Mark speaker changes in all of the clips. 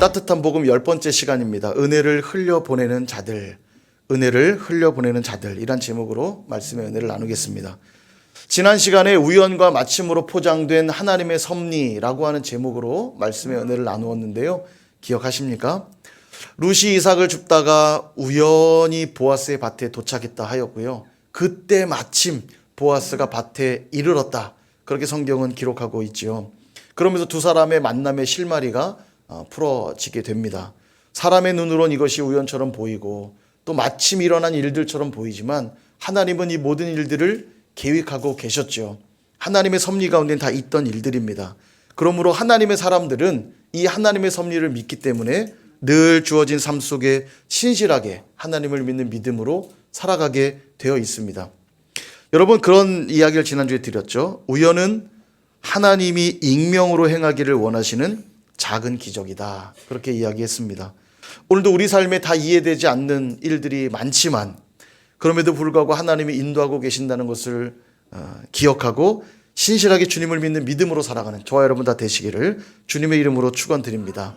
Speaker 1: 따뜻한 복음 10번째 시간입니다. 은혜를 흘려보내는 자들, 은혜를 흘려보내는 자들, 이란 제목으로 말씀의 은혜를 나누겠습니다. 지난 시간에 우연과 마침으로 포장된 하나님의 섭리라고 하는 제목으로 말씀의 은혜를 나누었는데요. 기억하십니까? 룻이 이삭을 줍다가 우연히 보아스의 밭에 도착했다 하였고요. 그때 마침 보아스가 밭에 이르렀다, 그렇게 성경은 기록하고 있지요. 그러면서 두 사람의 만남의 실마리가 풀어지게 됩니다. 사람의 눈으로는 이것이 우연처럼 보이고 또 마침 일어난 일들처럼 보이지만 하나님은 이 모든 일들을 계획하고 계셨죠. 하나님의 섭리 가운데는 다 있던 일들입니다. 그러므로 하나님의 사람들은 이 하나님의 섭리를 믿기 때문에 늘 주어진 삶 속에 신실하게 하나님을 믿는 믿음으로 살아가게 되어 있습니다. 여러분, 그런 이야기를 지난주에 드렸죠. 우연은 하나님이 익명으로 행하기를 원하시는 작은 기적이다, 그렇게 이야기했습니다. 오늘도 우리 삶에 다 이해되지 않는 일들이 많지만 그럼에도 불구하고 하나님이 인도하고 계신다는 것을 기억하고 신실하게 주님을 믿는 믿음으로 살아가는 저와 여러분 다 되시기를 주님의 이름으로 축원드립니다.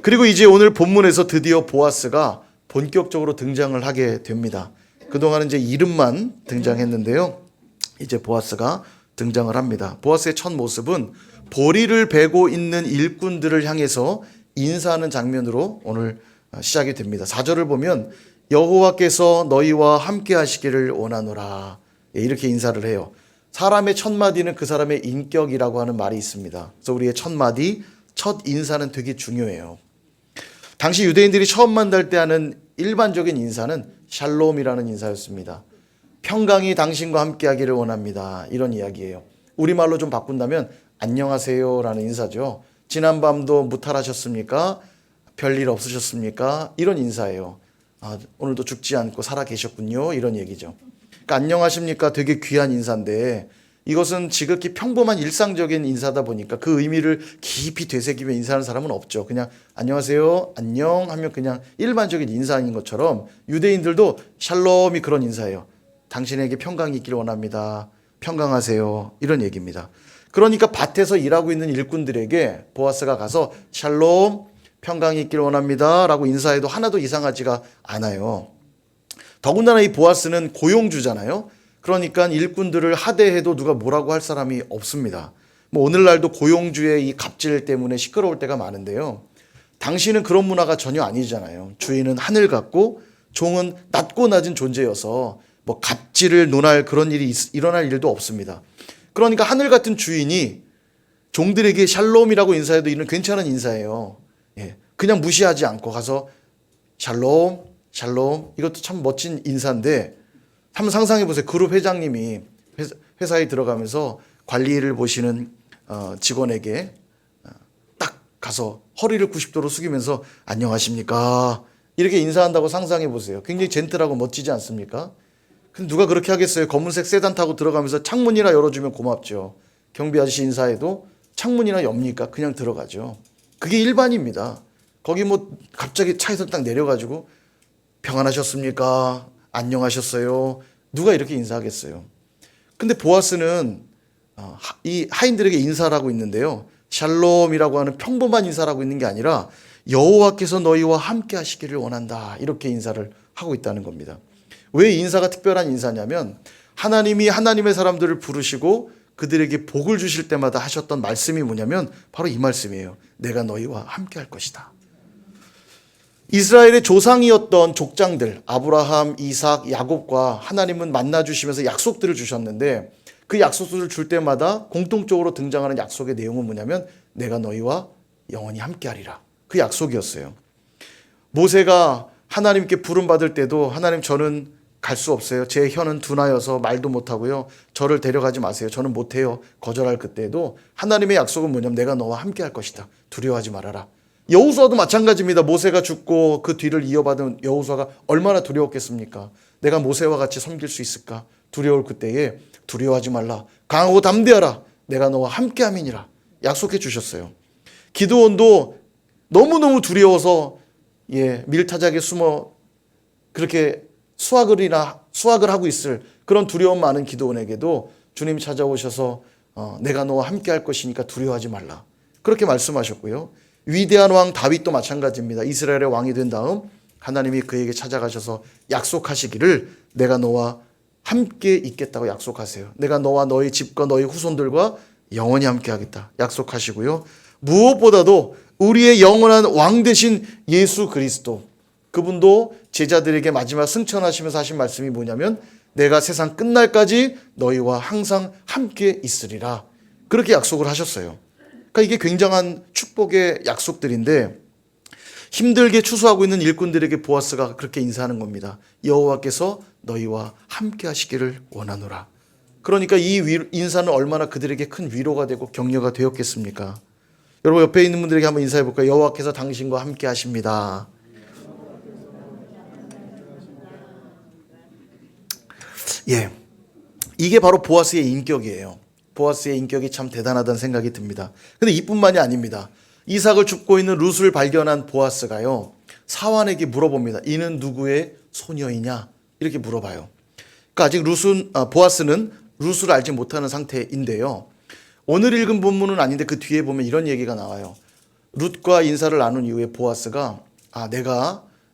Speaker 1: 그리고 이제 오늘 본문에서 드디어 보아스가 본격적으로 등장을 하게 됩니다. 그동안은 이제 이름만 등장했는데요, 이제 보아스가 등장을 합니다. 보아스의 첫 모습은 보리를 베고 있는 일꾼들을 향해서 인사하는 장면으로 오늘 시작이 됩니다. 4절을 보면 여호와께서 너희와 함께 하시기를 원하노라, 이렇게 인사를 해요. 사람의 첫 마디는 그 사람의 인격이라고 하는 말이 있습니다. 그래서 우리의 첫 마디, 첫 인사는 되게 중요해요. 당시 유대인들이 처음 만날 때 하는 일반적인 인사는 샬롬이라는 인사였습니다. 평강이 당신과 함께 하기를 원합니다, 이런 이야기예요. 우리말로 좀 바꾼다면 안녕하세요 라는 인사죠. 지난밤도 무탈하셨습니까? 별일 없으셨습니까? 이런 인사예요. 오늘도 죽지 않고 살아 계셨군요, 이런 얘기죠. 그러니까 안녕하십니까, 되게 귀한 인사인데 이것은 지극히 평범한 일상적인 인사다 보니까 그 의미를 깊이 되새기며 인사하는 사람은 없죠. 그냥 안녕하세요, 안녕 하면 그냥 일반적인 인사인 것처럼 유대인들도 샬롬이 그런 인사예요. 당신에게 평강이 있기를 원합니다, 평강하세요, 이런 얘기입니다. 그러니까 밭에서 일하고 있는 일꾼들에게 보아스가 가서 샬롬, 평강이 있기를 원합니다 라고 인사해도 하나도 이상하지가 않아요. 더군다나 이 보아스는 고용주잖아요. 그러니까 일꾼들을 하대해도 누가 뭐라고 할 사람이 없습니다. 오늘날도 고용주의 이 갑질 때문에 시끄러울 때가 많은데요, 당시는 그런 문화가 전혀 아니잖아요. 주인은 하늘 같고 종은 낮고 낮은 존재여서 갑질을 논할 그런 일이 일어날 일도 없습니다. 그러니까 하늘 같은 주인이 종들에게 샬롬이라고 인사해도 이는 괜찮은 인사예요. 그냥 무시하지 않고 가서 샬롬, 샬롬, 이것도 참 멋진 인사인데 한번 상상해 보세요. 그룹 회장님이 회사에 들어가면서 관리를 보시는 직원에게 딱 가서 허리를 90도로 숙이면서 안녕하십니까, 이렇게 인사한다고 상상해 보세요. 굉장히 젠틀하고 멋지지 않습니까? 근데 누가 그렇게 하겠어요? 검은색 세단 타고 들어가면서 창문이나 열어주면 고맙죠. 경비 아저씨 인사해도 창문이나 엽니까? 그냥 들어가죠. 그게 일반입니다. 거기 갑자기 차에서 딱 내려가지고 평안하셨습니까? 안녕하셨어요? 누가 이렇게 인사하겠어요? 근데 보아스는 이 하인들에게 인사를 하고 있는데요, 샬롬이라고 하는 평범한 인사를 하고 있는 게 아니라 여호와께서 너희와 함께 하시기를 원한다, 이렇게 인사를 하고 있다는 겁니다. 왜 인사가 특별한 인사냐면 하나님이 하나님의 사람들을 부르시고 그들에게 복을 주실 때마다 하셨던 말씀이 뭐냐면 바로 이 말씀이에요. 내가 너희와 함께 할 것이다. 이스라엘의 조상이었던 족장들 아브라함, 이삭, 야곱과 하나님은 만나주시면서 약속들을 주셨는데 그 약속들을 줄 때마다 공통적으로 등장하는 약속의 내용은 뭐냐면 내가 너희와 영원히 함께하리라, 그 약속이었어요. 모세가 하나님께 부름받을 때도 하나님, 저는 갈 수 없어요. 제 혀는 둔하여서 말도 못하고요. 저를 데려가지 마세요. 저는 못해요. 거절할 그때도 하나님의 약속은 뭐냐면 내가 너와 함께 할 것이다. 두려워하지 말아라. 여호수아도 마찬가지입니다. 모세가 죽고 그 뒤를 이어받은 여호수아가 얼마나 두려웠겠습니까? 내가 모세와 같이 섬길 수 있을까? 두려울 그때에 두려워하지 말라. 강하고 담대하라. 내가 너와 함께 함이니라. 약속해 주셨어요. 기드온도 너무너무 두려워서 밀타작에 숨어 그렇게 수학을 하고 있을 그런 두려움 많은 기드온에게도 주님이 찾아오셔서 내가 너와 함께 할 것이니까 두려워하지 말라, 그렇게 말씀하셨고요. 위대한 왕 다윗도 마찬가지입니다. 이스라엘의 왕이 된 다음 하나님이 그에게 찾아가셔서 약속하시기를 내가 너와 함께 있겠다고 약속하세요. 내가 너와 너희 집과 너희 후손들과 영원히 함께 하겠다 약속하시고요. 무엇보다도 우리의 영원한 왕 되신 예수 그리스도, 그분도 제자들에게 마지막 승천하시면서 하신 말씀이 뭐냐면 내가 세상 끝날까지 너희와 항상 함께 있으리라, 그렇게 약속을 하셨어요. 그러니까 이게 굉장한 축복의 약속들인데 힘들게 추수하고 있는 일꾼들에게 보아스가 그렇게 인사하는 겁니다. 여호와께서 너희와 함께 하시기를 원하노라. 그러니까 이 인사는 얼마나 그들에게 큰 위로가 되고 격려가 되었겠습니까? 여러분 옆에 있는 분들에게 한번 인사해 볼까요? 여호와께서 당신과 함께 하십니다. 예, 이게 바로 보아스의 인격이에요. 보아스의 인격이 참 대단하다는 생각이 듭니다. 근데 이뿐만이 아닙니다. 이삭을 줍고 있는 룻을 발견한 보아스가요, 사환에게 물어봅니다. 이는 누구의 소녀이냐? 이렇게 물어봐요. 그러니까 아직 보아스는 룻을 알지 못하는 상태인데요. 오늘 읽은 본문은 아닌데 그 뒤에 보면 이런 얘기가 나와요. 룻과 인사를 나눈 이후에 보아스가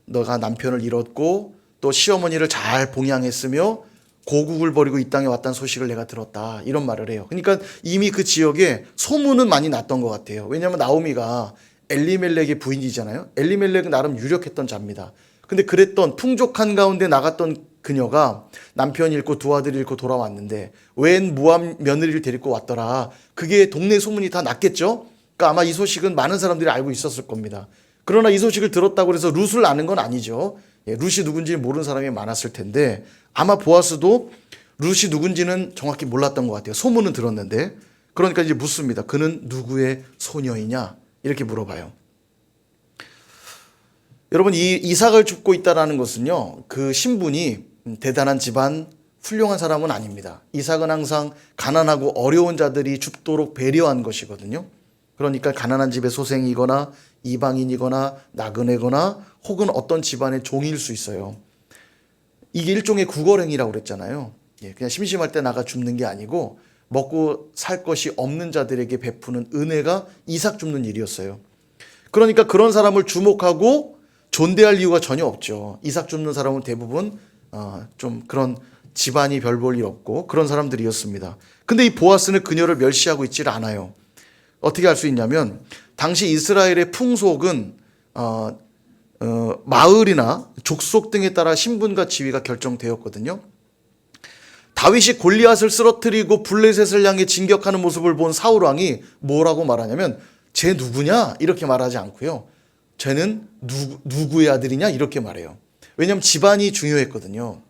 Speaker 1: 너가 남편을 잃었고 또 시어머니를 잘 봉양했으며 고국을 버리고 이 땅에 왔다는 소식을 내가 들었다, 이런 말을 해요. 그러니까 이미 그 지역에 소문은 많이 났던 것 같아요. 왜냐하면 나오미가 엘리멜렉의 부인이잖아요. 엘리멜렉은 나름 유력했던 자입니다. 근데 그랬던 풍족한 가운데 나갔던 그녀가 남편 잃고 두 아들 잃고 돌아왔는데 웬 모함 며느리를 데리고 왔더라. 그게 동네 소문이 다 났겠죠. 그러니까 아마 이 소식은 많은 사람들이 알고 있었을 겁니다. 그러나 이 소식을 들었다고 해서 룻을 아는 건 아니죠. 룻이 누군지 모르는 사람이 많았을 텐데 아마 보아스도 룻이 누군지는 정확히 몰랐던 것 같아요. 소문은 들었는데. 그러니까 이제 묻습니다. 그는 누구의 소녀이냐? 이렇게 물어봐요. 여러분, 이 이삭을 줍고 있다라는 것은요, 그 신분이 대단한 집안 훌륭한 사람은 아닙니다. 이삭은 항상 가난하고 어려운 자들이 줍도록 배려한 것이거든요. 그러니까 가난한 집의 소생이거나 이방인이거나 나그네거나 혹은 어떤 집안의 종일 수 있어요. 이게 일종의 구걸행위라고 그랬잖아요. 그냥 심심할 때 나가 줍는 게 아니고 먹고 살 것이 없는 자들에게 베푸는 은혜가 이삭 줍는 일이었어요. 그러니까 그런 사람을 주목하고 존대할 이유가 전혀 없죠. 이삭 줍는 사람은 대부분 좀 그런 집안이 별 볼 일 없고 그런 사람들이었습니다. 근데 이 보아스는 그녀를 멸시하고 있질 않아요. 어떻게 알 수 있냐면 당시 이스라엘의 풍속은 마을이나 족속 등에 따라 신분과 지위가 결정되었거든요. 다윗이 골리앗을 쓰러뜨리고 블레셋을 향해 진격하는 모습을 본 사울 왕이 뭐라고 말하냐면 쟤 누구냐? 이렇게 말하지 않고요. 쟤는 누구의 아들이냐? 이렇게 말해요. 왜냐하면 집안이 중요했거든요.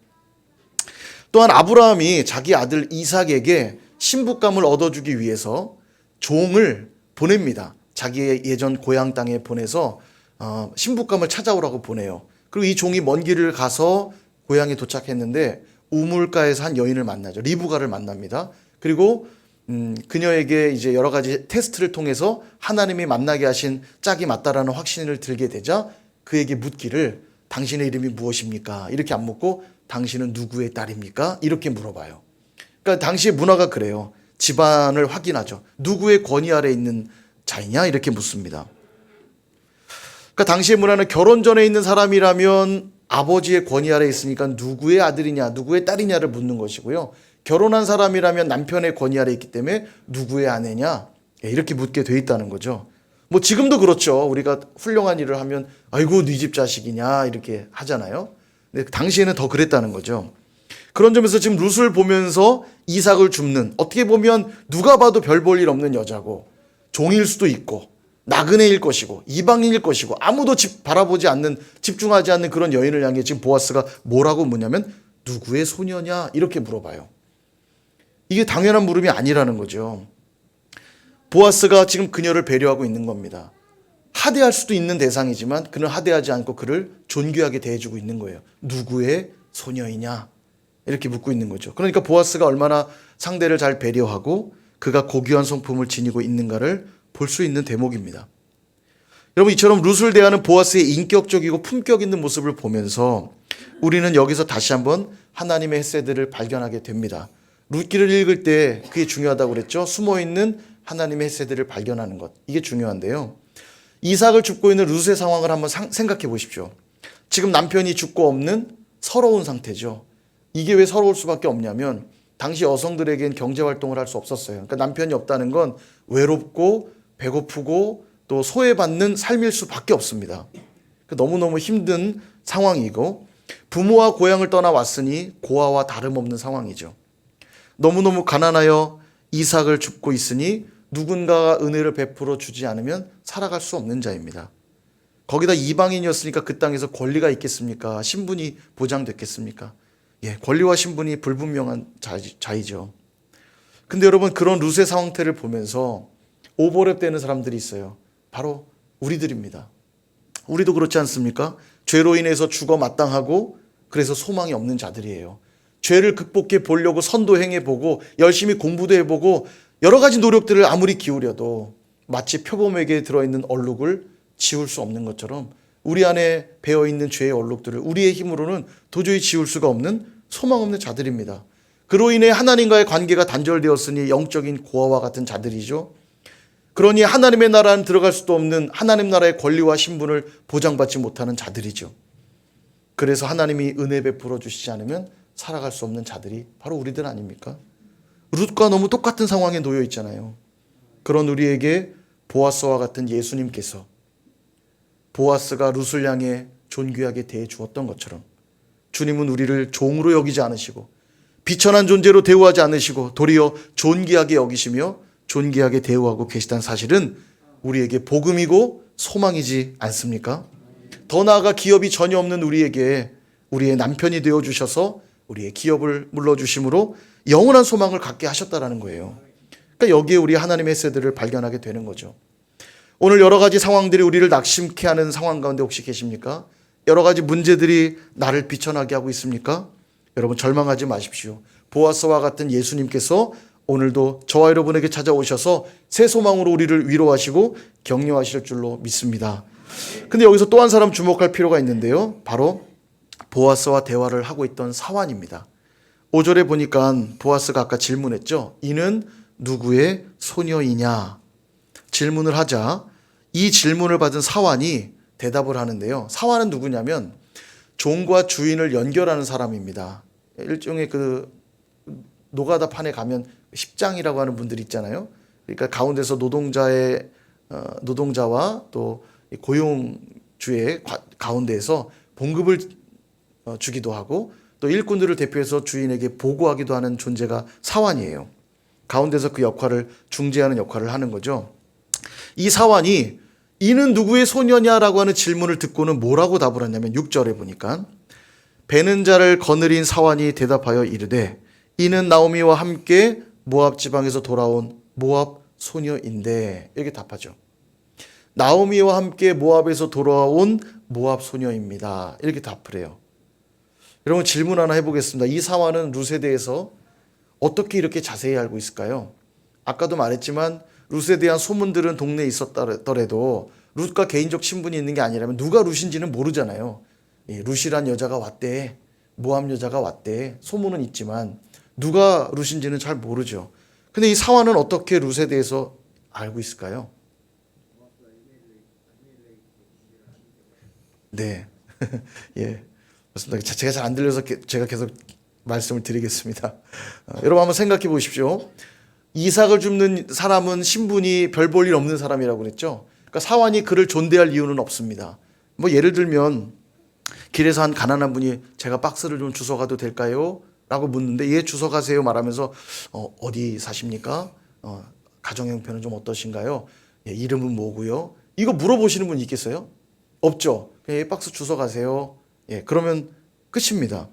Speaker 1: 또한 아브라함이 자기 아들 이삭에게 신부감을 얻어주기 위해서 종을 보냅니다. 자기의 예전 고향 땅에 보내서 신부감을 찾아오라고 보내요. 그리고 이 종이 먼 길을 가서 고향에 도착했는데 우물가에서 한 여인을 만나죠. 리브가를 만납니다. 그리고 그녀에게 이제 여러 가지 테스트를 통해서 하나님이 만나게 하신 짝이 맞다라는 확신을 들게 되자 그에게 묻기를 당신의 이름이 무엇입니까? 이렇게 안 묻고 당신은 누구의 딸입니까? 이렇게 물어봐요. 그러니까 당시의 문화가 그래요. 집안을 확인하죠. 누구의 권위 아래 있는 자이냐? 이렇게 묻습니다. 그러니까 당시의 문화는 결혼 전에 있는 사람이라면 아버지의 권위 아래 있으니까 누구의 아들이냐, 누구의 딸이냐를 묻는 것이고요. 결혼한 사람이라면 남편의 권위 아래 있기 때문에 누구의 아내냐, 이렇게 묻게 돼 있다는 거죠. 뭐 지금도 그렇죠. 우리가 훌륭한 일을 하면 아이고 네 집 자식이냐 이렇게 하잖아요. 근데 당시에는 더 그랬다는 거죠. 그런 점에서 지금 룻을 보면서 이삭을 줍는, 어떻게 보면 누가 봐도 별 볼 일 없는 여자고 종일 수도 있고 나그네일 것이고 이방인일 것이고 아무도 바라보지 않는, 집중하지 않는 그런 여인을 향해 지금 보아스가 뭐라고 묻냐면 누구의 소녀냐 이렇게 물어봐요. 이게 당연한 물음이 아니라는 거죠. 보아스가 지금 그녀를 배려하고 있는 겁니다. 하대할 수도 있는 대상이지만 그는 하대하지 않고 그를 존귀하게 대해주고 있는 거예요. 누구의 소녀이냐 이렇게 묻고 있는 거죠. 그러니까 보아스가 얼마나 상대를 잘 배려하고 그가 고귀한 성품을 지니고 있는가를 볼 수 있는 대목입니다. 여러분, 이처럼 룻을 대하는 보아스의 인격적이고 품격 있는 모습을 보면서 우리는 여기서 다시 한번 하나님의 헤세드를 발견하게 됩니다. 룻기를 읽을 때 그게 중요하다고 그랬죠. 숨어있는 하나님의 헤세드를 발견하는 것, 이게 중요한데요. 이삭을 줍고 있는 룻의 상황을 한번 생각해 보십시오. 지금 남편이 죽고 없는 서러운 상태죠. 이게 왜 서러울 수밖에 없냐면 당시 여성들에겐 경제활동을 할 수 없었어요. 그러니까 남편이 없다는 건 외롭고 배고프고 또 소외받는 삶일 수밖에 없습니다. 너무너무 힘든 상황이고 부모와 고향을 떠나 왔으니 고아와 다름없는 상황이죠. 너무너무 가난하여 이삭을 줍고 있으니 누군가가 은혜를 베풀어 주지 않으면 살아갈 수 없는 자입니다. 거기다 이방인이었으니까 그 땅에서 권리가 있겠습니까? 신분이 보장됐겠습니까? 권리와 신분이 불분명한 자이죠. 근데 여러분, 그런 룻의 상태를 보면서 오버랩되는 사람들이 있어요. 바로 우리들입니다. 우리도 그렇지 않습니까? 죄로 인해서 죽어 마땅하고 그래서 소망이 없는 자들이에요. 죄를 극복해 보려고 선도 행해보고 열심히 공부도 해보고 여러 가지 노력들을 아무리 기울여도 마치 표범에게 들어있는 얼룩을 지울 수 없는 것처럼 우리 안에 배어있는 죄의 얼룩들을 우리의 힘으로는 도저히 지울 수가 없는 소망 없는 자들입니다. 그로 인해 하나님과의 관계가 단절되었으니 영적인 고아와 같은 자들이죠. 그러니 하나님의 나라는 들어갈 수도 없는 하나님 나라의 권리와 신분을 보장받지 못하는 자들이죠. 그래서 하나님이 은혜 베풀어 주시지 않으면 살아갈 수 없는 자들이 바로 우리들 아닙니까? 룻과 너무 똑같은 상황에 놓여 있잖아요. 그런 우리에게 보아스와 같은 예수님께서 보아스가 룻을 향해 존귀하게 대해 주었던 것처럼 주님은 우리를 종으로 여기지 않으시고 비천한 존재로 대우하지 않으시고 도리어 존귀하게 여기시며 존귀하게 대우하고 계시다는 사실은 우리에게 복음이고 소망이지 않습니까? 더 나아가 기업이 전혀 없는 우리에게 우리의 남편이 되어주셔서 우리의 기업을 물러주심으로 영원한 소망을 갖게 하셨다라는 거예요. 그러니까 여기에 우리 하나님의 세대를 발견하게 되는 거죠. 오늘 여러 가지 상황들이 우리를 낙심케 하는 상황 가운데 혹시 계십니까? 여러 가지 문제들이 나를 비천하게 하고 있습니까? 여러분 절망하지 마십시오. 보아스와 같은 예수님께서 오늘도 저와 여러분에게 찾아오셔서 새 소망으로 우리를 위로하시고 격려하실 줄로 믿습니다. 근데 여기서 또 한 사람 주목할 필요가 있는데요. 바로 보아스와 대화를 하고 있던 사환입니다. 5절에 보니까 보아스가 아까 질문했죠. 이는 누구의 소녀이냐? 질문을 하자 이 질문을 받은 사환이 대답을 하는데요. 사환은 누구냐면 종과 주인을 연결하는 사람입니다. 일종의 그 노가다 판에 가면 십장이라고 하는 분들이 있잖아요. 그러니까 가운데서 노동자와 또 고용주의 가운데에서 봉급을 주기도 하고 또 일꾼들을 대표해서 주인에게 보고하기도 하는 존재가 사환이에요. 가운데서 그 역할을 중재하는 역할을 하는 거죠. 이 사환이 이는 누구의 소녀냐라고 하는 질문을 듣고는 뭐라고 답을 하냐면 6절에 보니까 베는 자를 거느린 사환이 대답하여 이르되 이는 나오미와 함께 모압 지방에서 돌아온 모압 소녀인데 이렇게 답하죠. 나오미와 함께 모압에서 돌아온 모압 소녀입니다. 이렇게 답을 해요. 여러분 질문 하나 해보겠습니다. 이 사환은 룻에 대해서 어떻게 이렇게 자세히 알고 있을까요? 아까도 말했지만 룻에 대한 소문들은 동네에 있었더라도 룻과 개인적 친분이 있는 게 아니라면 누가 룻인지는 모르잖아요. 룻이란 여자가 왔대, 모압 여자가 왔대, 소문은 있지만 누가 룻인지는 잘 모르죠. 근데 이 사환은 어떻게 룻에 대해서 알고 있을까요? 네. 예. 그렇습니다. 제가 잘 안 들려서 제가 계속 말씀을 드리겠습니다. 여러분 한번 생각해 보십시오. 이삭을 줍는 사람은 신분이 별 볼 일 없는 사람이라고 그랬죠. 그러니까 사환이 그를 존대할 이유는 없습니다. 뭐 예를 들면 길에서 한 가난한 분이 제가 박스를 좀 주워 가도 될까요? 라고 묻는데 예 주워 가세요 말하면서 어디 사십니까? 가정 형편은 좀 어떠신가요? 예, 이름은 뭐고요? 이거 물어보시는 분 있겠어요? 없죠. 그냥 예, 박스 주워 가세요. 예, 그러면 끝입니다.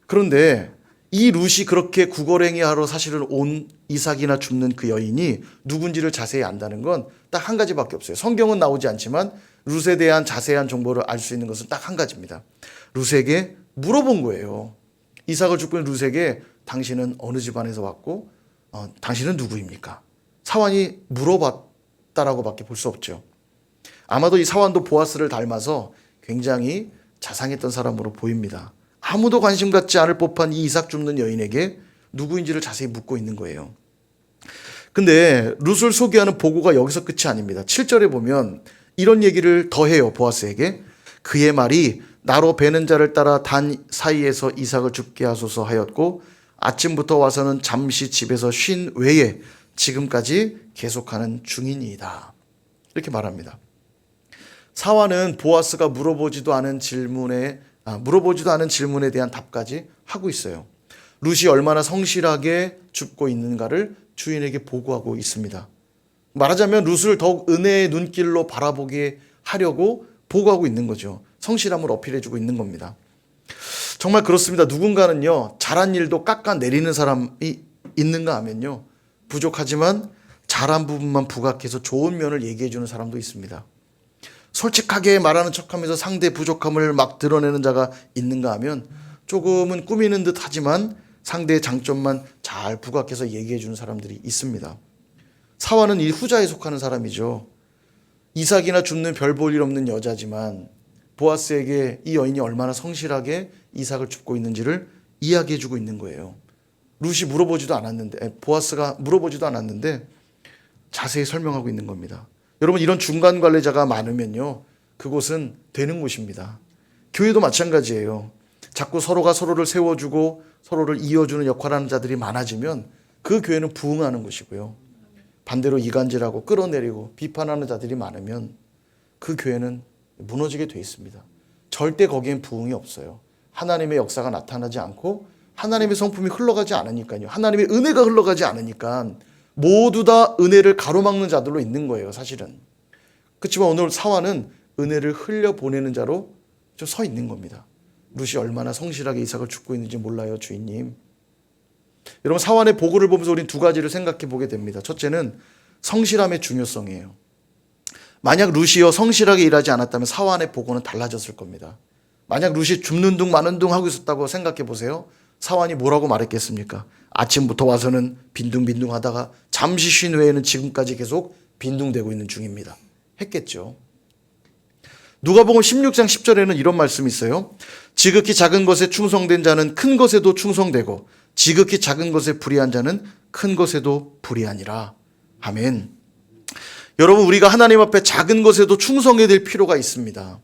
Speaker 1: 그런데 이 룻이 그렇게 구걸행위하러 사실은 온 이삭이나 줍는 그 여인이 누군지를 자세히 안다는 건 딱 한 가지밖에 없어요. 성경은 나오지 않지만 룻에 대한 자세한 정보를 알 수 있는 것은 딱 한 가지입니다. 룻에게 물어본 거예요. 이삭을 줍고 있는 룻에게 당신은 어느 집안에서 왔고 당신은 누구입니까? 사환이 물어봤다라고 밖에 볼 수 없죠. 아마도 이 사환도 보아스를 닮아서 굉장히 자상했던 사람으로 보입니다. 아무도 관심 갖지 않을 법한 이 이삭 줍는 여인에게 누구인지를 자세히 묻고 있는 거예요. 근데 룻을 소개하는 보고가 여기서 끝이 아닙니다. 7절에 보면 이런 얘기를 더해요. 보아스에게. 그의 말이 나로 베는 자를 따라 단 사이에서 이삭을 죽게 하소서 하였고 아침부터 와서는 잠시 집에서 쉰 외에 지금까지 계속하는 중이니이다. 이렇게 말합니다. 사화는 보아스가 물어보지도 않은 질문에 대한 답까지 하고 있어요. 룻이 얼마나 성실하게 줍고 있는가를 주인에게 보고하고 있습니다. 말하자면 룻을 더욱 은혜의 눈길로 바라보게 하려고 보고하고 있는 거죠. 성실함을 어필해주고 있는 겁니다. 정말 그렇습니다. 누군가는요, 잘한 일도 깎아내리는 사람이 있는가 하면요, 부족하지만 잘한 부분만 부각해서 좋은 면을 얘기해주는 사람도 있습니다. 솔직하게 말하는 척하면서 상대 부족함을 막 드러내는 자가 있는가 하면 조금은 꾸미는 듯 하지만 상대의 장점만 잘 부각해서 얘기해주는 사람들이 있습니다. 사화는 이 후자에 속하는 사람이죠. 이삭이나 줍는 별 볼 일 없는 여자지만 보아스에게 이 여인이 얼마나 성실하게 이삭을 줍고 있는지를 이야기해주고 있는 거예요. 룻이 물어보지도 않았는데, 보아스가 물어보지도 않았는데 자세히 설명하고 있는 겁니다. 여러분, 이런 중간 관리자가 많으면요, 그곳은 되는 곳입니다. 교회도 마찬가지예요. 자꾸 서로가 서로를 세워주고 서로를 이어주는 역할을 하는 자들이 많아지면 그 교회는 부흥하는 곳이고요. 반대로 이간질하고 끌어내리고 비판하는 자들이 많으면 그 교회는 무너지게 돼 있습니다. 절대 거기엔 부흥이 없어요. 하나님의 역사가 나타나지 않고 하나님의 성품이 흘러가지 않으니까요. 하나님의 은혜가 흘러가지 않으니까 모두 다 은혜를 가로막는 자들로 있는 거예요, 사실은. 그렇지만 오늘 사화는 은혜를 흘려보내는 자로 좀 서 있는 겁니다. 룻이 얼마나 성실하게 이삭을 줍고 있는지 몰라요, 주인님. 여러분, 사환의 보고를 보면서 우리는 두 가지를 생각해 보게 됩니다. 첫째는 성실함의 중요성이에요. 만약 룻이요 성실하게 일하지 않았다면 사환의 보고는 달라졌을 겁니다. 만약 룻이 줍는 둥 마는 둥 하고 있었다고 생각해 보세요. 사환이 뭐라고 말했겠습니까? 아침부터 와서는 빈둥빈둥 하다가 잠시 쉰 후에는 지금까지 계속 빈둥대고 있는 중입니다. 했겠죠. 누가복음 16장 10절에는 이런 말씀이 있어요. 지극히 작은 것에 충성된 자는 큰 것에도 충성되고 지극히 작은 것에 불의한 자는 큰 것에도 불의하니라. 아멘. 여러분, 우리가 하나님 앞에 작은 것에도 충성해야 될 필요가 있습니다.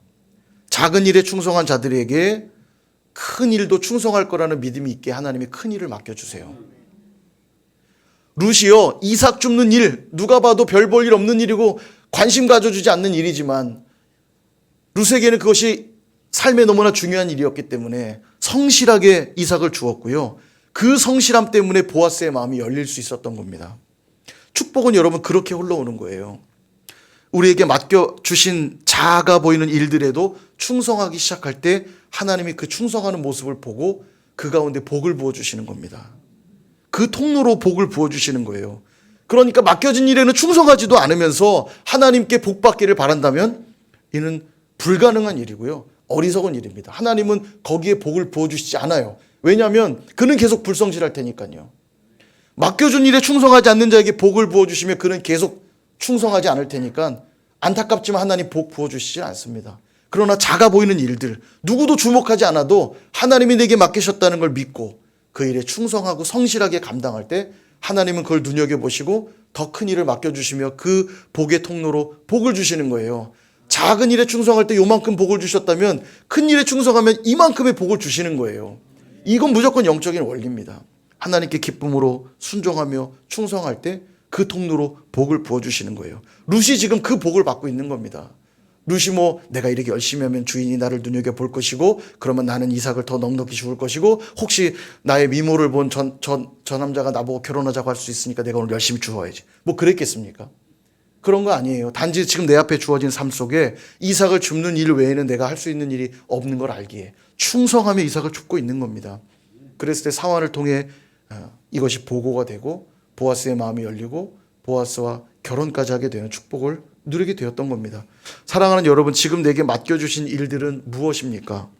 Speaker 1: 작은 일에 충성한 자들에게 큰 일도 충성할 거라는 믿음이 있게 하나님이 큰 일을 맡겨주세요. 룻이요, 이삭 줍는 일, 누가 봐도 별 볼 일 없는 일이고 관심 가져주지 않는 일이지만 룻에게는 그것이 삶에 너무나 중요한 일이었기 때문에 성실하게 이삭을 주었고요. 그 성실함 때문에 보아스의 마음이 열릴 수 있었던 겁니다. 축복은 여러분 그렇게 흘러오는 거예요. 우리에게 맡겨주신 작아 보이는 일들에도 충성하기 시작할 때 하나님이 그 충성하는 모습을 보고 그 가운데 복을 부어주시는 겁니다. 그 통로로 복을 부어주시는 거예요. 그러니까 맡겨진 일에는 충성하지도 않으면서 하나님께 복 받기를 바란다면 이는 불가능한 일이고요. 어리석은 일입니다. 하나님은 거기에 복을 부어주시지 않아요. 왜냐하면 그는 계속 불성실할 테니까요. 맡겨준 일에 충성하지 않는 자에게 복을 부어주시면 그는 계속 충성하지 않을 테니까 안타깝지만 하나님 복 부어주시지 않습니다. 그러나 작아 보이는 일들, 누구도 주목하지 않아도 하나님이 내게 맡기셨다는 걸 믿고 그 일에 충성하고 성실하게 감당할 때 하나님은 그걸 눈여겨보시고 더 큰 일을 맡겨주시며 그 복의 통로로 복을 주시는 거예요. 작은 일에 충성할 때 요만큼 복을 주셨다면 큰 일에 충성하면 이만큼의 복을 주시는 거예요. 이건 무조건 영적인 원리입니다. 하나님께 기쁨으로 순종하며 충성할 때 그 통로로 복을 부어주시는 거예요. 룻이 지금 그 복을 받고 있는 겁니다. 룻이 내가 이렇게 열심히 하면 주인이 나를 눈여겨볼 것이고 그러면 나는 이삭을 더 넉넉히 주울 것이고 혹시 나의 미모를 본 저 남자가 나보고 결혼하자고 할 수 있으니까 내가 오늘 열심히 주어야지. 그랬겠습니까? 그런 거 아니에요. 단지 지금 내 앞에 주어진 삶 속에 이삭을 줍는 일 외에는 내가 할 수 있는 일이 없는 걸 알기에 충성하며 이삭을 줍고 있는 겁니다. 그랬을 때 사환을 통해 이것이 보고가 되고 보아스의 마음이 열리고 보아스와 결혼까지 하게 되는 축복을 누리게 되었던 겁니다. 사랑하는 여러분, 지금 내게 맡겨주신 일들은 무엇입니까?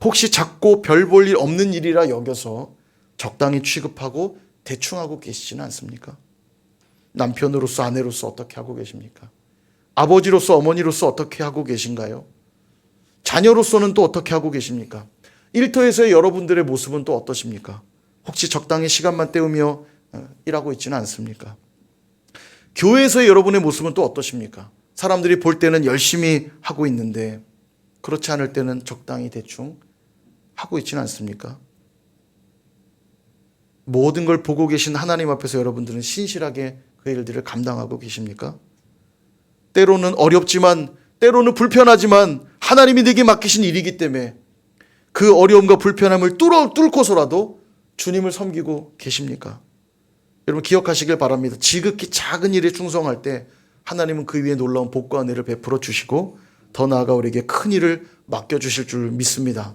Speaker 1: 혹시 작고 별 볼 일 없는 일이라 여겨서 적당히 취급하고 대충 하고 계시지는 않습니까? 남편으로서 아내로서 어떻게 하고 계십니까? 아버지로서 어머니로서 어떻게 하고 계신가요? 자녀로서는 또 어떻게 하고 계십니까? 일터에서의 여러분들의 모습은 또 어떠십니까? 혹시 적당히 시간만 때우며 일하고 있지는 않습니까? 교회에서의 여러분의 모습은 또 어떠십니까? 사람들이 볼 때는 열심히 하고 있는데 그렇지 않을 때는 적당히 대충 하고 있지는 않습니까? 모든 걸 보고 계신 하나님 앞에서 여러분들은 신실하게 그 일들을 감당하고 계십니까? 때로는 어렵지만, 때로는 불편하지만 하나님이 내게 맡기신 일이기 때문에 그 어려움과 불편함을 뚫고서라도 주님을 섬기고 계십니까? 여러분 기억하시길 바랍니다. 지극히 작은 일에 충성할 때 하나님은 그 위에 놀라운 복과 은혜를 베풀어 주시고 더 나아가 우리에게 큰 일을 맡겨주실 줄 믿습니다.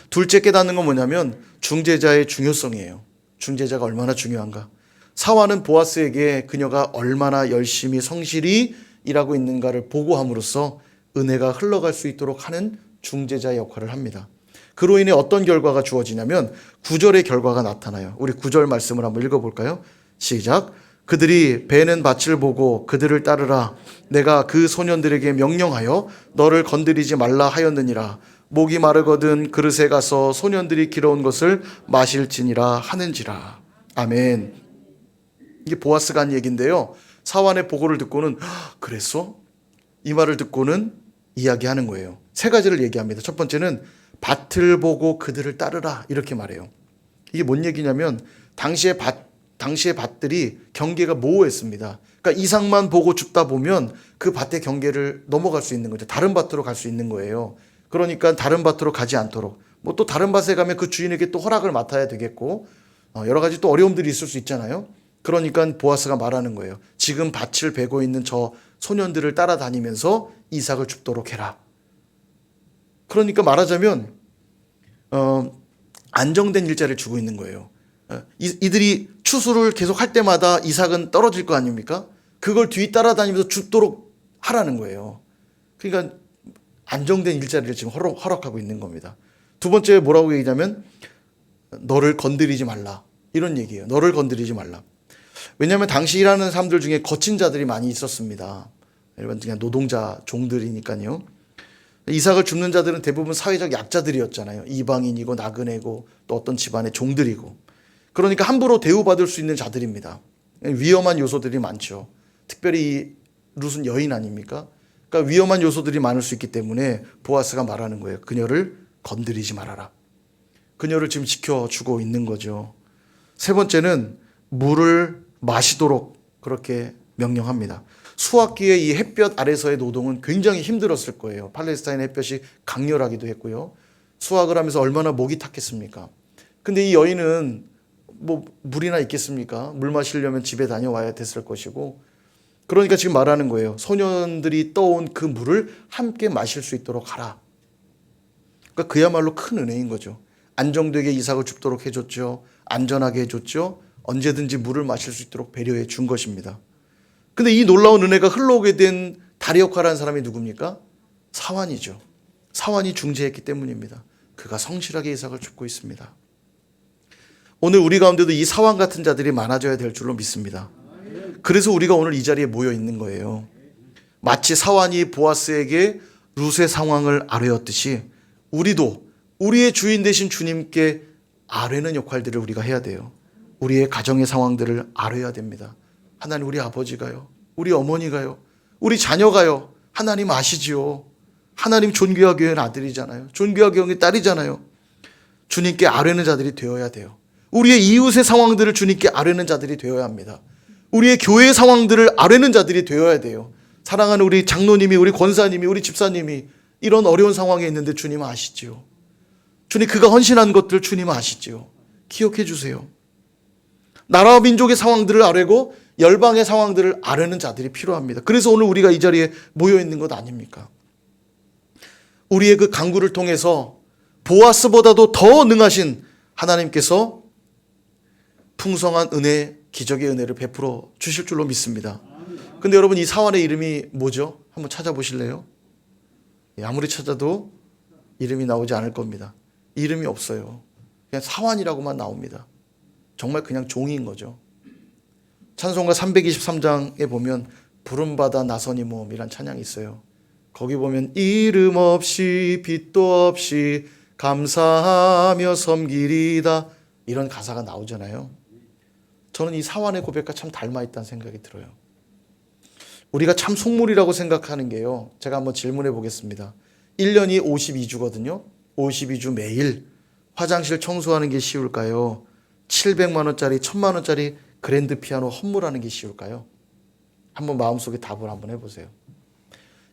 Speaker 1: 둘째 깨닫는 건 뭐냐면 중재자의 중요성이에요. 중재자가 얼마나 중요한가. 사화는 보아스에게 그녀가 얼마나 열심히 성실히 일하고 있는가를 보고함으로써 은혜가 흘러갈 수 있도록 하는 중재자의 역할을 합니다. 그로 인해 어떤 결과가 주어지냐면 9절의 결과가 나타나요. 우리 9절 말씀을 한번 읽어볼까요? 시작. 그들이 베는 밭을 보고 그들을 따르라. 내가 그 소년들에게 명령하여 너를 건드리지 말라 하였느니라. 목이 마르거든 그릇에 가서 소년들이 길어온 것을 마실지니라 하는지라. 아멘. 이게 보아스가 한 얘기인데요. 사환의 보고를 듣고는 그랬어? 이 말을 듣고는 이야기하는 거예요. 세 가지를 얘기합니다. 첫 번째는 밭을 보고 그들을 따르라 이렇게 말해요. 이게 뭔 얘기냐면 당시의 밭들이 경계가 모호했습니다. 그러니까 이상만 보고 죽다 보면 그 밭의 경계를 넘어갈 수 있는 거죠. 다른 밭으로 갈 수 있는 거예요. 그러니까 다른 밭으로 가지 않도록 뭐 또 다른 밭에 가면 그 주인에게 또 허락을 맡아야 되겠고 여러 가지 또 어려움들이 있을 수 있잖아요. 그러니까 보아스가 말하는 거예요. 지금 밭을 베고 있는 저 소년들을 따라다니면서 이삭을 줍도록 해라. 그러니까 말하자면 안정된 일자리를 주고 있는 거예요. 이들이 추수를 계속 할 때마다 이삭은 떨어질 거 아닙니까? 그걸 뒤 따라다니면서 줍도록 하라는 거예요. 그러니까 안정된 일자리를 지금 허락하고 있는 겁니다. 두 번째 뭐라고 얘기하냐면 너를 건드리지 말라 이런 얘기예요. 너를 건드리지 말라. 왜냐하면 당시 일하는 사람들 중에 거친 자들이 많이 있었습니다. 일반 그냥 노동자 종들이니까요. 이삭을 줍는 자들은 대부분 사회적 약자들이었잖아요. 이방인이고 나그네고 또 어떤 집안의 종들이고. 그러니까 함부로 대우받을 수 있는 자들입니다. 위험한 요소들이 많죠. 특별히 룻은 여인 아닙니까? 그러니까 위험한 요소들이 많을 수 있기 때문에 보아스가 말하는 거예요. 그녀를 건드리지 말아라. 그녀를 지금 지켜주고 있는 거죠. 세 번째는 물을 마시도록 그렇게 명령합니다. 수확기의 이 햇볕 아래서의 노동은 굉장히 힘들었을 거예요. 팔레스타인 햇볕이 강렬하기도 했고요. 수확을 하면서 얼마나 목이 탔겠습니까? 근데 이 여인은 뭐 물이나 있겠습니까? 물 마시려면 집에 다녀와야 됐을 것이고 그러니까 지금 말하는 거예요. 소년들이 떠온 그 물을 함께 마실 수 있도록 하라. 그러니까 그야말로 큰 은혜인 거죠. 안정되게 이삭을 줍도록 해줬죠. 안전하게 해줬죠. 언제든지 물을 마실 수 있도록 배려해 준 것입니다. 근데 이 놀라운 은혜가 흘러오게 된 다리 역할을 한 사람이 누굽니까? 사환이죠. 사환이 중재했기 때문입니다. 그가 성실하게 이삭을 줍고 있습니다. 오늘 우리 가운데도 이 사환 같은 자들이 많아져야 될 줄로 믿습니다. 그래서 우리가 오늘 이 자리에 모여 있는 거예요. 마치 사환이 보아스에게 룻의 상황을 아뢰었듯이 우리도 우리의 주인 되신 주님께 아뢰는 역할들을 우리가 해야 돼요. 우리의 가정의 상황들을 아뢰야 됩니다. 하나님 우리 아버지가요. 우리 어머니가요. 우리 자녀가요. 하나님 아시지요. 하나님 존귀하게 한 아들이잖아요. 존귀하게 한 딸이잖아요. 주님께 아뢰는 자들이 되어야 돼요. 우리의 이웃의 상황들을 주님께 아뢰는 자들이 되어야 합니다. 우리의 교회의 상황들을 아뢰는 자들이 되어야 돼요. 사랑하는 우리 장로님이, 우리 권사님이, 우리 집사님이 이런 어려운 상황에 있는데 주님 아시지요. 주님 그가 헌신한 것들 주님 아시지요. 기억해 주세요. 나라와 민족의 상황들을 아뢰고 열방의 상황들을 아뢰는 자들이 필요합니다. 그래서 오늘 우리가 이 자리에 모여 있는 것 아닙니까? 우리의 그 간구를 통해서 보아스보다도 더 능하신 하나님께서 풍성한 은혜, 기적의 은혜를 베풀어 주실 줄로 믿습니다. 근데 여러분 이 사환의 이름이 뭐죠? 한번 찾아보실래요? 아무리 찾아도 이름이 나오지 않을 겁니다. 이름이 없어요. 그냥 사환이라고만 나옵니다. 정말 그냥 종인 거죠. 찬송가 323장에 보면 부름받아 나선이 모험이란 찬양이 있어요. 거기 보면 이름 없이 빛도 없이 감사하며 섬기리다 이런 가사가 나오잖아요. 저는 이 사환의 고백과 참 닮아있다는 생각이 들어요. 우리가 참 속물이라고 생각하는 게요. 제가 한번 질문해 보겠습니다. 1년이 52주거든요. 52주 매일 화장실 청소하는 게 쉬울까요? 700만 원짜리, 1000만 원짜리 그랜드 피아노 헌물하는 게 쉬울까요? 한번 마음속에 답을 한번 해보세요.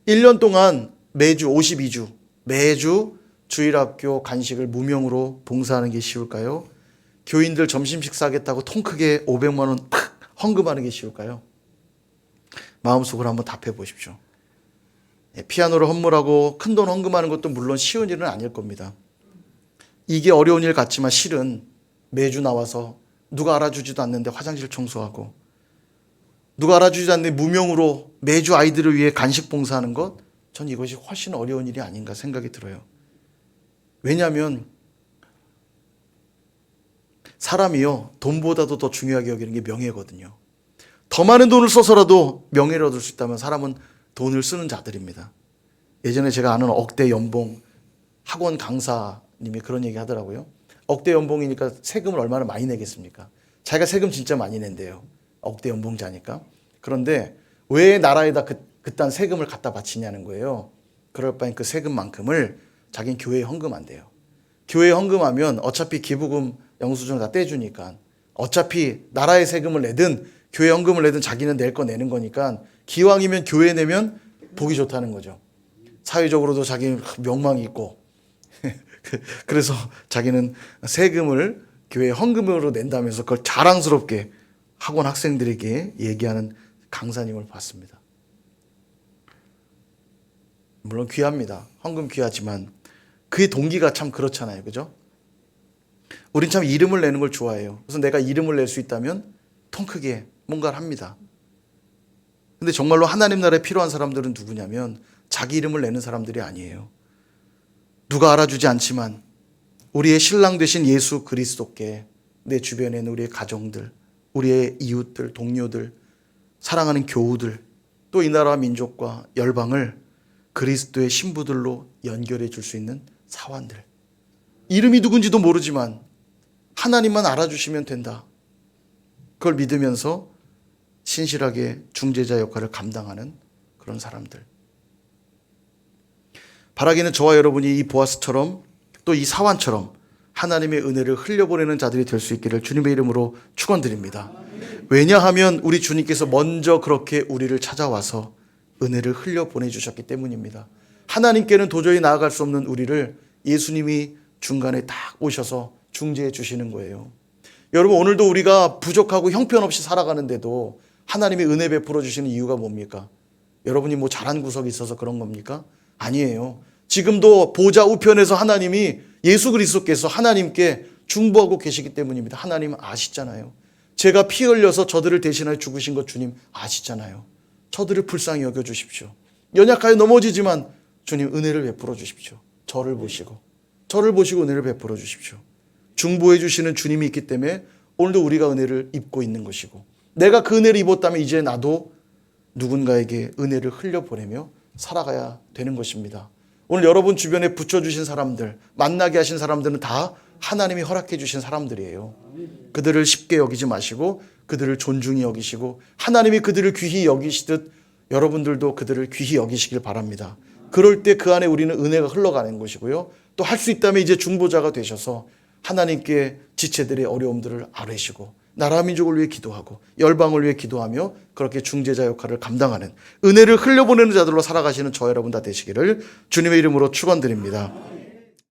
Speaker 1: 1년 동안 매주 52주, 매주 주일학교 간식을 무명으로 봉사하는 게 쉬울까요? 교인들 점심 식사하겠다고 통 크게 500만 원 팍 헌금하는 게 쉬울까요? 마음속으로 한번 답해 보십시오. 피아노를 헌물하고 큰돈 헌금하는 것도 물론 쉬운 일은 아닐 겁니다. 이게 어려운 일 같지만 실은 매주 나와서 누가 알아주지도 않는데 화장실 청소하고 누가 알아주지 않는데 무명으로 매주 아이들을 위해 간식 봉사하는 것, 전 이것이 훨씬 어려운 일이 아닌가 생각이 들어요. 왜냐하면 사람이요, 돈보다도 더 중요하게 여기는 게 명예거든요. 더 많은 돈을 써서라도 명예를 얻을 수 있다면 사람은 돈을 쓰는 자들입니다. 예전에 제가 아는 억대 연봉 학원 강사님이 그런 얘기 하더라고요. 억대 연봉이니까 세금을 얼마나 많이 내겠습니까? 자기가 세금 진짜 많이 낸대요. 억대 연봉자니까. 그런데 왜 나라에다 그딴 세금을 갖다 바치냐는 거예요. 그럴 바엔 그 세금만큼을 자기는 교회에 헌금한대요. 교회에 헌금하면 어차피 기부금 영수증을 다 떼주니까 어차피 나라의 세금을 내든 교회 헌금을 내든 자기는 낼 거 내는 거니까 기왕이면 교회에 내면 보기 좋다는 거죠. 사회적으로도 자기 명망이 있고 그래서 자기는 세금을 교회 헌금으로 낸다면서 그걸 자랑스럽게 학원 학생들에게 얘기하는 강사님을 봤습니다. 물론 귀합니다. 헌금 귀하지만 그의 동기가 참 그렇잖아요. 그죠? 우린 참 이름을 내는 걸 좋아해요. 그래서 내가 이름을 낼 수 있다면 통 크게 뭔가를 합니다. 근데 정말로 하나님 나라에 필요한 사람들은 누구냐면 자기 이름을 내는 사람들이 아니에요. 누가 알아주지 않지만 우리의 신랑 되신 예수 그리스도께 내 주변에 있는 우리의 가정들, 우리의 이웃들, 동료들, 사랑하는 교우들, 또 이 나라 민족과 열방을 그리스도의 신부들로 연결해 줄 수 있는 사환들. 이름이 누군지도 모르지만 하나님만 알아주시면 된다. 그걸 믿으면서 신실하게 중재자 역할을 감당하는 그런 사람들. 바라기는 저와 여러분이 이 보아스처럼 또 이 사환처럼 하나님의 은혜를 흘려보내는 자들이 될 수 있기를 주님의 이름으로 축원드립니다. 왜냐하면 우리 주님께서 먼저 그렇게 우리를 찾아와서 은혜를 흘려보내주셨기 때문입니다. 하나님께는 도저히 나아갈 수 없는 우리를 예수님이 중간에 딱 오셔서 중재해 주시는 거예요. 여러분, 오늘도 우리가 부족하고 형편없이 살아가는데도 하나님이 은혜 베풀어 주시는 이유가 뭡니까? 여러분이 뭐 잘한 구석이 있어서 그런 겁니까? 아니에요. 지금도 보좌 우편에서 하나님이 예수 그리스도께서 하나님께 중보하고 계시기 때문입니다. 하나님은 아시잖아요. 제가 피 흘려서 저들을 대신하여 죽으신 것 주님 아시잖아요. 저들을 불쌍히 여겨주십시오. 연약하여 넘어지지만 주님 은혜를 베풀어 주십시오. 저를 보시고 은혜를 베풀어 주십시오. 중보해 주시는 주님이 있기 때문에 오늘도 우리가 은혜를 입고 있는 것이고, 내가 그 은혜를 입었다면 이제 나도 누군가에게 은혜를 흘려보내며 살아가야 되는 것입니다. 오늘 여러분 주변에 붙여주신 사람들, 만나게 하신 사람들은 다 하나님이 허락해 주신 사람들이에요. 그들을 쉽게 여기지 마시고 그들을 존중히 여기시고 하나님이 그들을 귀히 여기시듯 여러분들도 그들을 귀히 여기시길 바랍니다. 그럴 때 그 안에 우리는 은혜가 흘러가는 것이고요. 또 할 수 있다면 이제 중보자가 되셔서 하나님께 지체들의 어려움들을 아뢰시고 나라 민족을 위해 기도하고 열방을 위해 기도하며 그렇게 중재자 역할을 감당하는 은혜를 흘려보내는 자들로 살아가시는 저 여러분 다 되시기를 주님의 이름으로 축원드립니다.